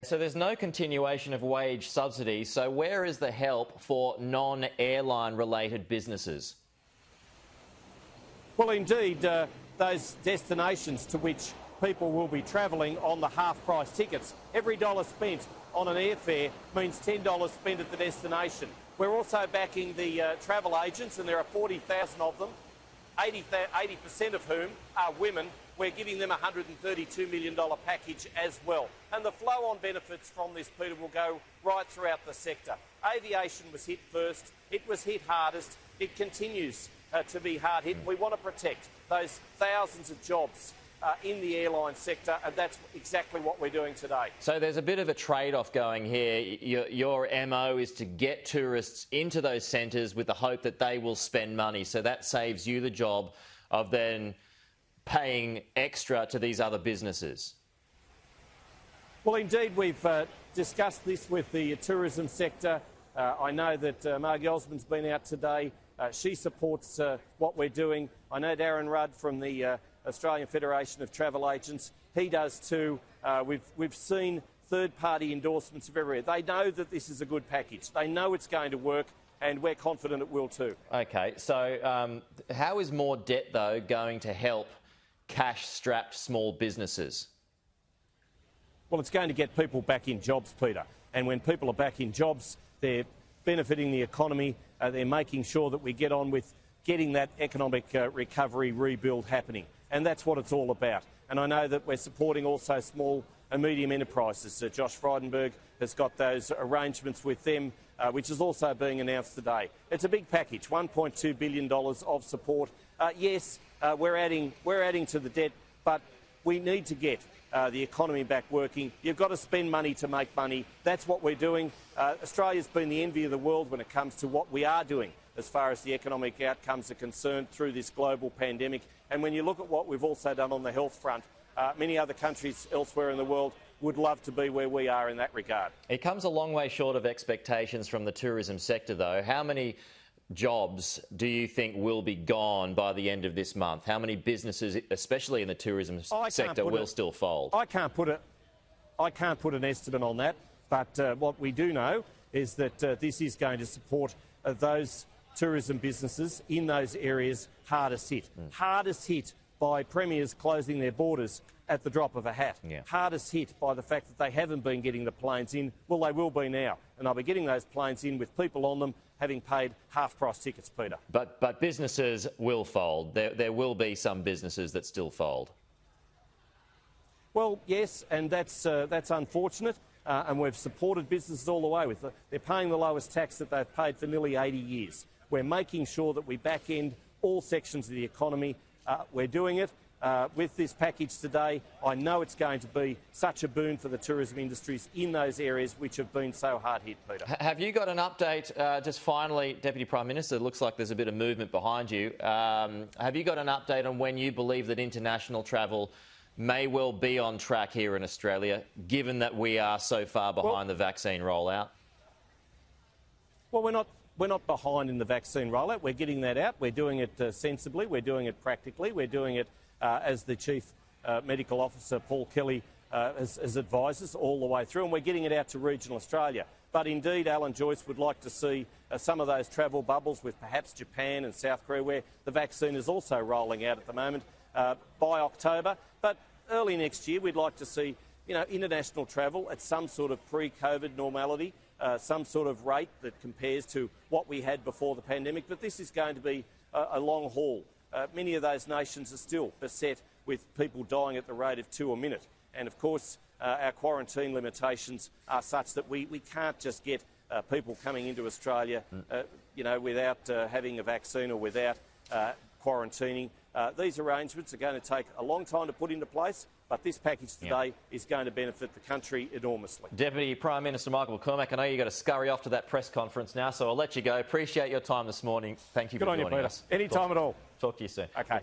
So there's no continuation of wage subsidies. So where is the help for non-airline related businesses? Well, indeed, those destinations to which people will be travelling on the half-price tickets. Every dollar spent on an airfare means $10 spent at the destination. We're also backing the travel agents, and there are 40,000 of them, 80% of whom are women. We're giving them a $132 million package as well. And the flow-on benefits from this, Peter, will go right throughout the sector. Aviation was hit first. It was hit hardest. It continues to be hard hit. We want to protect those thousands of jobs in the airline sector, and that's exactly what we're doing today. So there's a bit of a trade-off going here. Your MO is to get tourists into those centres with the hope that they will spend money. So that saves you the job of then paying extra to these other businesses. Well, indeed, we've discussed this with the tourism sector. I know that Margie Osmond's been out today. She supports what we're doing. I know Darren Rudd from the Australian Federation of Travel Agents, he does too. We've seen third-party endorsements of everywhere. They know that this is a good package. They know it's going to work, and we're confident it will too. OK, so how is more debt, though, going to help cash-strapped small businesses? Well, it's going to get people back in jobs, Peter. And when people are back in jobs, they're benefiting the economy. They're making sure that we get on with getting that economic recovery rebuild happening. And that's what it's all about. And I know that we're supporting also small and medium enterprises. Josh Frydenberg has got those arrangements with them, which is also being announced today. It's a big package, $1.2 billion of support. Yes, we're adding to the debt, but we need to get the economy back working. You've got to spend money to make money. That's what we're doing. Australia's been the envy of the world when it comes to what we are doing as far as the economic outcomes are concerned through this global pandemic. And when you look at what we've also done on the health front, many other countries elsewhere in the world would love to be where we are in that regard. It comes a long way short of expectations from the tourism sector, though. How many jobs do you think will be gone by the end of this month? How many businesses, especially in the tourism sector, will still fold? I can't put an estimate on that, but what we do know is that this is going to support those tourism businesses in those areas hardest hit. Hardest hit by premiers closing their borders at the drop of a hat. Hardest hit by the fact that they haven't been getting the planes in. Well, they will be now, and they'll be getting those planes in with people on them having paid half-price tickets, Peter. But businesses will fold. There will be some businesses that still fold. Well, yes, and that's unfortunate. And we've supported businesses all the way. They're paying the lowest tax that they've paid for nearly 80 years. We're making sure that we back-end all sections of the economy. We're doing it with this package today. I know it's going to be such a boon for the tourism industries in those areas which have been so hard hit, Peter. Have you got an update, just finally, Deputy Prime Minister? It looks like there's a bit of movement behind you. Have you got an update on when you believe that international travel may well be on track here in Australia, given that we are so far behind the vaccine rollout? Well, we're not behind in the vaccine rollout. We're getting that out. We're doing it sensibly. We're doing it practically. We're doing it as the Chief Medical Officer, Paul Kelly, has advised us all the way through, and we're getting it out to regional Australia. But indeed, Alan Joyce would like to see some of those travel bubbles with perhaps Japan and South Korea, where the vaccine is also rolling out at the moment, by October. But early next year, we'd like to see, international travel at some sort of pre-COVID normality, some sort of rate that compares to what we had before the pandemic. But this is going to be a long haul. Many of those nations are still beset with people dying at the rate of 2 a minute. And of course, our quarantine limitations are such that we can't just get people coming into Australia, without having a vaccine or without quarantining. These arrangements are going to take a long time to put into place, but this package today is going to benefit the country enormously. Deputy Prime Minister Michael McCormack, I know you've got to scurry off to that press conference now, so I'll let you go. Appreciate your time this morning. Thank you for joining us. Anytime at all. Talk to you soon. Okay.